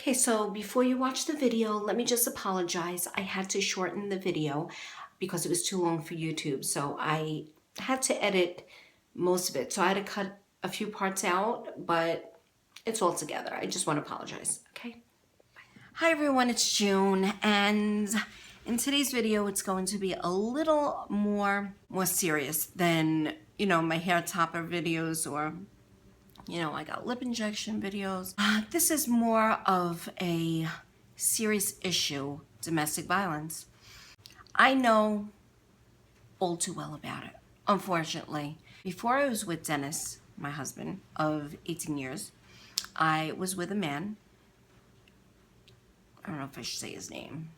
Okay, so before you watch the video, let me just apologize. I had to shorten the video because it was too long for YouTube. So I had to edit most of it. So I had to cut a few parts out, but it's all together. I just want to apologize, okay? Hi everyone, it's June, and in today's video, it's going to be a little more serious than, my hair topper videos or I got lip injection videos. This is more of a serious issue, domestic violence. I know all too well about it, unfortunately. Before I was with Dennis, my husband of 18 years, I was with a man. I don't know if I should say his name.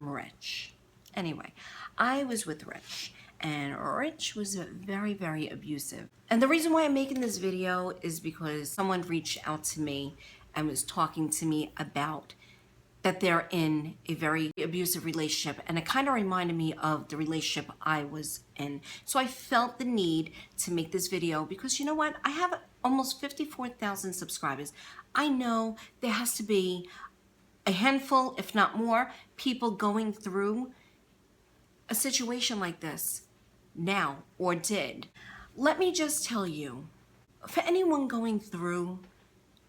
Rich. Anyway, I was with Rich, and Rich was very, very abusive. And the reason why I'm making this video is because someone reached out to me and was talking to me about that they're in a very abusive relationship, and it kind of reminded me of the relationship I was in. So I felt the need to make this video because you know what? I have almost 54,000 subscribers. I know there has to be a handful, if not more, people going through a situation like this now or did. Let me just tell you, for anyone going through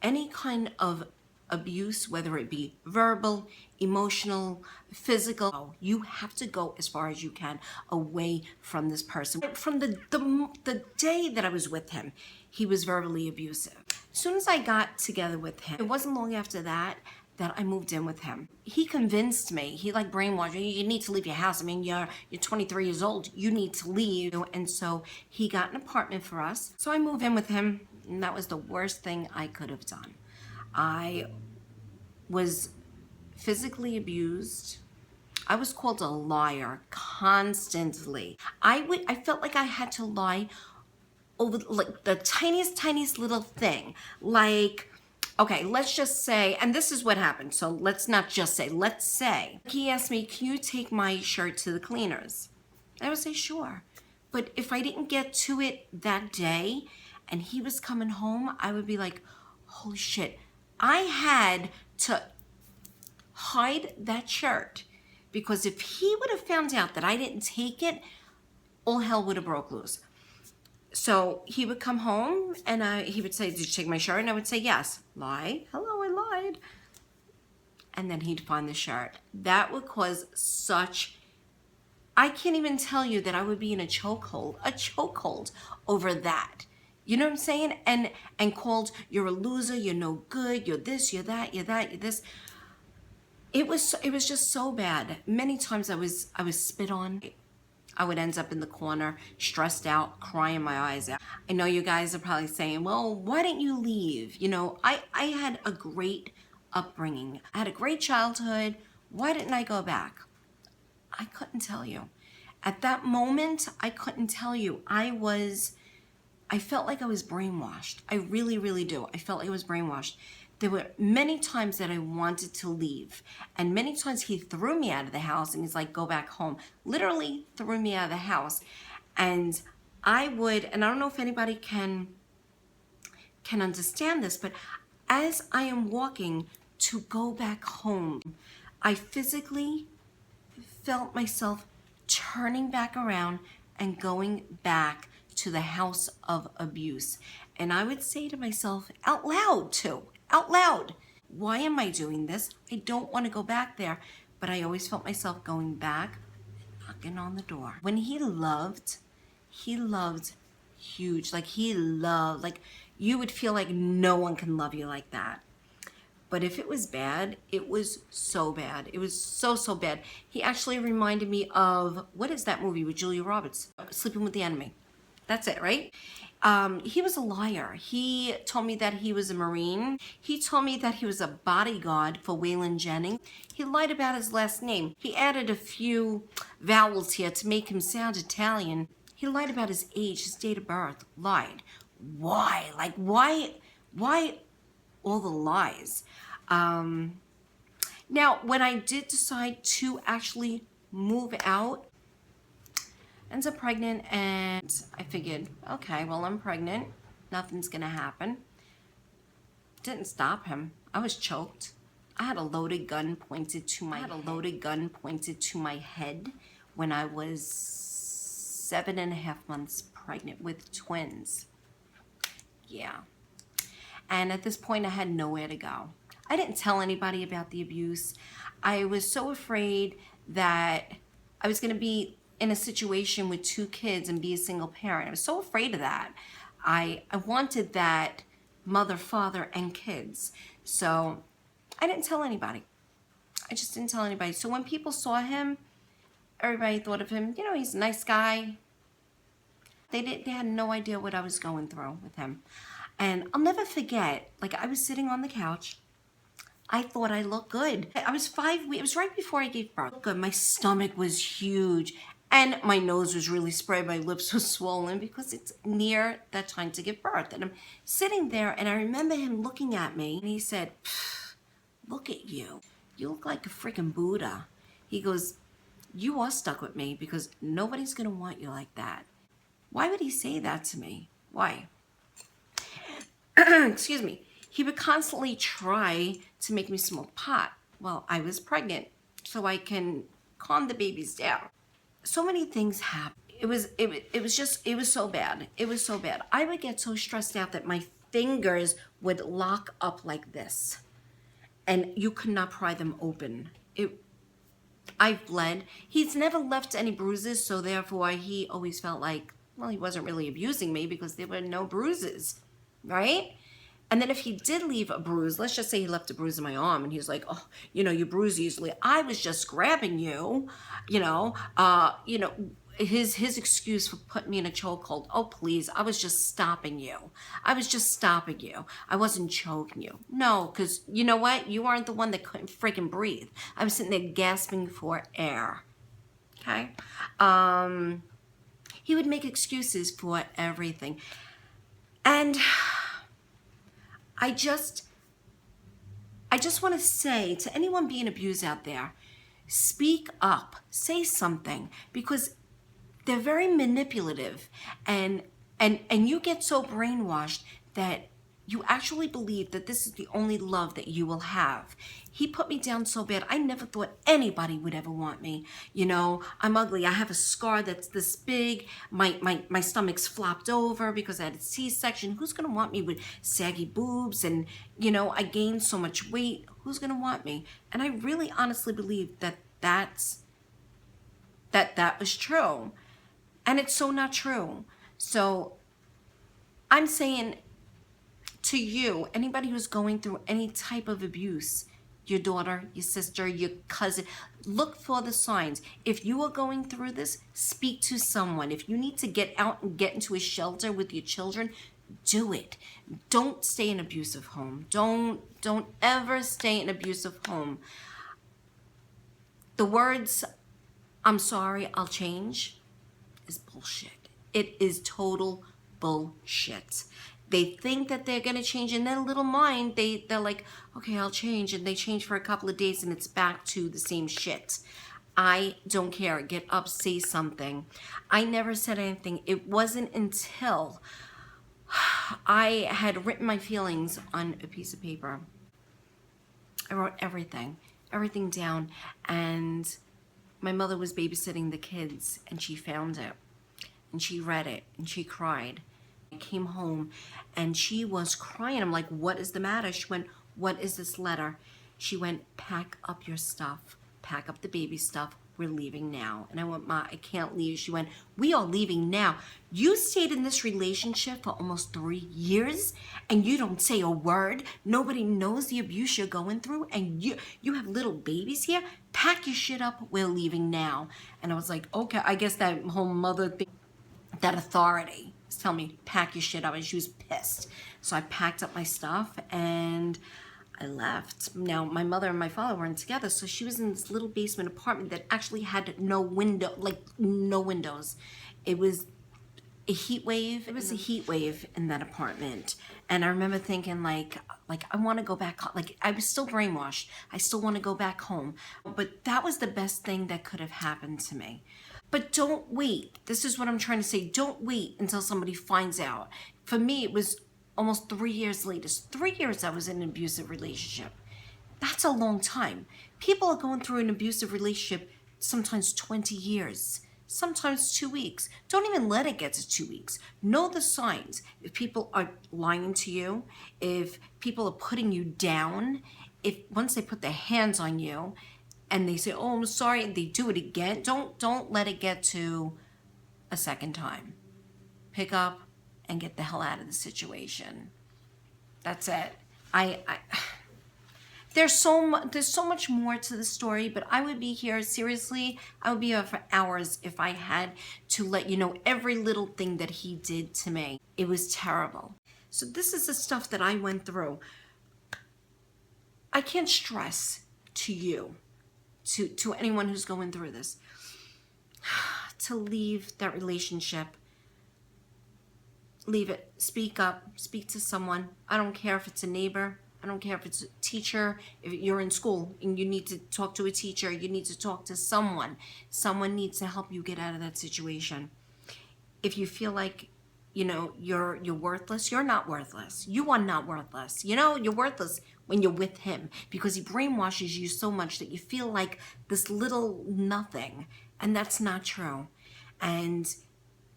any kind of abuse, whether it be verbal, emotional, physical, you have to go as far as you can away from this person. From the day that I was with him, he was verbally abusive. As soon as I got together with him, it wasn't long after that I moved in with him. He convinced me, he like brainwashed me, you need to leave your house. I mean, you're 23 years old, you need to leave. And so he got an apartment for us. So I moved in with him, and that was the worst thing I could have done. I was physically abused. I was called a liar constantly. I felt like I had to lie over like the tiniest little thing. Like, okay, let's just say, and this is what happened. So let's not just say, let's say he asked me, can you take my shirt to the cleaners? I would say, sure. But if I didn't get to it that day and he was coming home, I would be like, holy shit. I had to hide that shirt because if he would have found out that I didn't take it, all hell would have broke loose. So he would come home and he would say, did you take my shirt? And I would say, yes. Lie. Hello, I lied. And then he'd find the shirt. That would cause such, I can't even tell you that I would be in a chokehold over that. You know what I'm saying? And called, you're a loser, you're no good, you're this, you're that, you're that, you're this. It was just so bad. Many times I was spit on. I would end up in the corner, stressed out, crying my eyes out. I know you guys are probably saying, well, why didn't you leave? I had a great upbringing. I had a great childhood. Why didn't I go back? I couldn't tell you. At that moment, I couldn't tell you. I felt like I was brainwashed. I really, really do. I felt like I was brainwashed. There were many times that I wanted to leave, and many times he threw me out of the house and he's like, go back home. Literally threw me out of the house. And I would, and I don't know if anybody can understand this, but as I am walking to go back home, I physically felt myself turning back around and going back to the house of abuse. And I would say to myself out loud too, out loud, why am I doing this? I don't want to go back there. But I always felt myself going back, knocking on the door. When he loved huge. Like he loved, like you would feel like no one can love you like that. But if it was bad, it was so bad. It was so bad. He actually reminded me of, what is that movie with Julia Roberts? Sleeping with the Enemy. That's it, right? He was a liar. He told me that he was a Marine. He told me that he was a bodyguard for Waylon Jennings. He lied about his last name. He added a few vowels here to make him sound Italian. He lied about his age, his date of birth. Lied. Why? Like, why all the lies? Now, when I did decide to actually move out, ends up pregnant, and I figured, okay, well, I'm pregnant. Nothing's gonna happen. Didn't stop him. I was choked. I had a loaded gun pointed to my head when I was 7.5 months pregnant with twins. Yeah. And at this point, I had nowhere to go. I didn't tell anybody about the abuse. I was so afraid that I was going to be in a situation with 2 kids and be a single parent. I was so afraid of that. I wanted that mother, father, and kids. So I didn't tell anybody. I just didn't tell anybody. So when people saw him, everybody thought of him, you know, he's a nice guy. They had no idea what I was going through with him. And I'll never forget, like I was sitting on the couch. I thought I looked good. I was 5 weeks, it was right before I gave birth. Good, my stomach was huge and my nose was really spread, my lips were swollen because it's near that time to give birth. And I'm sitting there and I remember him looking at me and he said, look at you. You look like a freaking Buddha. He goes, you are stuck with me because nobody's gonna want you like that. Why would he say that to me? Why? Excuse me. He would constantly try to make me smoke pot while I was pregnant so I can calm the babies down. So many things happened. It was so bad. It was so bad. I would get so stressed out that my fingers would lock up like this and you could not pry them open. I bled. He's never left any bruises, so therefore he always felt like, well, he wasn't really abusing me because there were no bruises, right? And then if he did leave a bruise, let's just say he left a bruise in my arm and he was like, oh, you know, you bruise easily. I was just grabbing you, his excuse for putting me in a chokehold. Oh, please, I was just stopping you. I wasn't choking you. No, because you know what? You aren't the one that couldn't freaking breathe. I was sitting there gasping for air. Okay? He would make excuses for everything. And I just want to say to anyone being abused out there, speak up, say something, because they're very manipulative and you get so brainwashed that you actually believe that this is the only love that you will have. He put me down so bad. I never thought anybody would ever want me. You know, I'm ugly. I have a scar that's this big. My stomach's flopped over because I had a C-section. Who's going to want me with saggy boobs? And, you know, I gained so much weight. Who's going to want me? And I really honestly believe that that was true. And it's so not true. So I'm saying to you, anybody who's going through any type of abuse, your daughter, your sister, your cousin, look for the signs. If you are going through this, speak to someone. If you need to get out and get into a shelter with your children, do it. Don't stay in an abusive home. Don't ever stay in an abusive home. The words, I'm sorry, I'll change, is bullshit. It is total bullshit. They think that they're going to change in their little mind. They're like, okay, I'll change. And they change for a couple of days and it's back to the same shit. I don't care. Get up, say something. I never said anything. It wasn't until I had written my feelings on a piece of paper. I wrote everything down. And my mother was babysitting the kids and she found it. And she read it and she cried. I came home and she was crying. I'm like, what is the matter? She went, what is this letter? She went, pack up your stuff. Pack up the baby stuff. We're leaving now. And I went, Ma, I can't leave. She went, we are leaving now. You stayed in this relationship for almost 3 years and you don't say a word. Nobody knows the abuse you're going through and you have little babies here. Pack your shit up. We're leaving now. And I was like, okay, I guess that whole mother thing, that authority was telling me, pack your shit up. And she was pissed. So I packed up my stuff and I left. Now, my mother and my father weren't together, so she was in this little basement apartment that actually had no window, like no windows. It was a heat wave. It was a heat wave in that apartment. And I remember thinking like I want to go back home. Like I was still brainwashed. I still want to go back home. But that was the best thing that could have happened to me. But don't wait. This is what I'm trying to say. Don't wait until somebody finds out. For me, it was almost 3 years later. 3 years I was in an abusive relationship. That's a long time. People are going through an abusive relationship sometimes 20 years, sometimes 2 weeks. Don't even let it get to 2 weeks. Know the signs. If people are lying to you, if people are putting you down, if once they put their hands on you and they say, "Oh, I'm sorry," and they do it again, don't let it get to a second time. Pick up and get the hell out of the situation. That's it. I there's so much more to the story, but I would be here, seriously, I would be here for hours if I had to let you know every little thing that he did to me. It was terrible. So this is the stuff that I went through. I can't stress to you, to anyone who's going through this, to leave that relationship. Leave it. Speak up. Speak to someone. I don't care if it's a neighbor. I don't care if it's a teacher. If you're in school and you need to talk to a teacher, you need to talk to someone. Someone needs to help you get out of that situation. If you feel like, you're worthless, you're not worthless. You are not worthless. You're worthless when you're with him, because he brainwashes you so much that you feel like this little nothing, and that's not true. And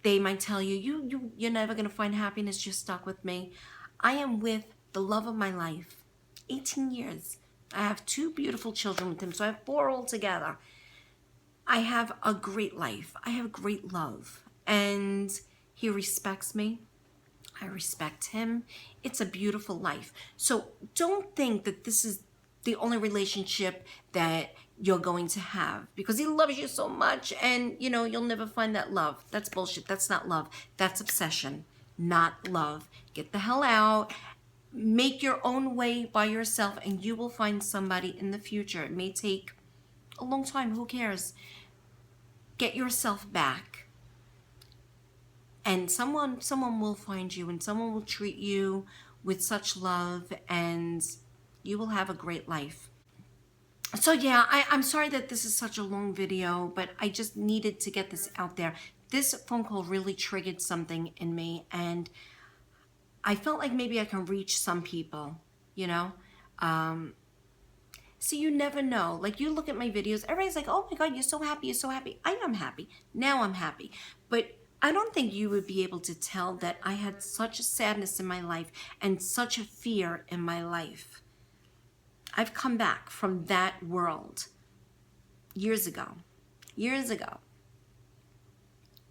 they might tell you, you're never going to find happiness, you're stuck with me. I am with the love of my life. 18 years. I have 2 beautiful children with him, so I have 4 altogether. I have a great life. I have great love. And he respects me. I respect him. It's a beautiful life. So don't think that this is the only relationship that you're going to have, because he loves you so much and you'll never find that love. That's bullshit. That's not love. That's obsession, not love. Get the hell out. Make your own way by yourself and you will find somebody in the future. It may take a long time. Who cares? Get yourself back. And someone will find you and someone will treat you with such love and you will have a great life. So yeah, I'm sorry that this is such a long video, but I just needed to get this out there. This phone call really triggered something in me and I felt like maybe I can reach some people, So you never know. Like, you look at my videos, everybody's like, "Oh my God, you're so happy, you're so happy." I am happy. Now I'm happy. But I don't think you would be able to tell that I had such a sadness in my life and such a fear in my life. I've come back from that world years ago.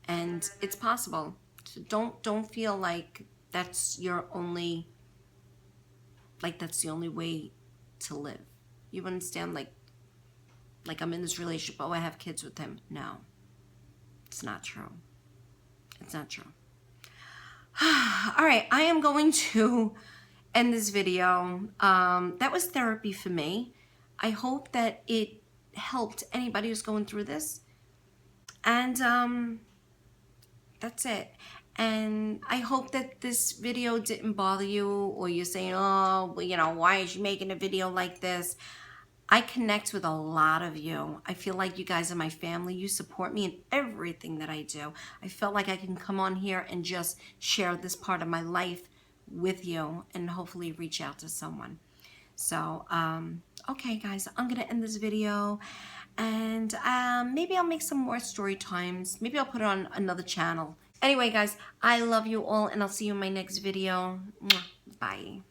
And it's possible. So don't feel like that's your only, that's the only way to live. You understand? Like I'm in this relationship, oh, I have kids with him. No, it's not true. It's not true. All right, I am going to end this video. That was therapy for me. I hope that it helped anybody who's going through this. And that's it. And I hope that this video didn't bother you, or you're saying, "Oh, well, why is she making a video like this?" I connect with a lot of you. I feel like you guys are my family. You support me in everything that I do. I felt like I can come on here and just share this part of my life with you and hopefully reach out to someone. So, okay, guys, I'm going to end this video. And maybe I'll make some more story times. Maybe I'll put it on another channel. Anyway, guys, I love you all, and I'll see you in my next video. Bye.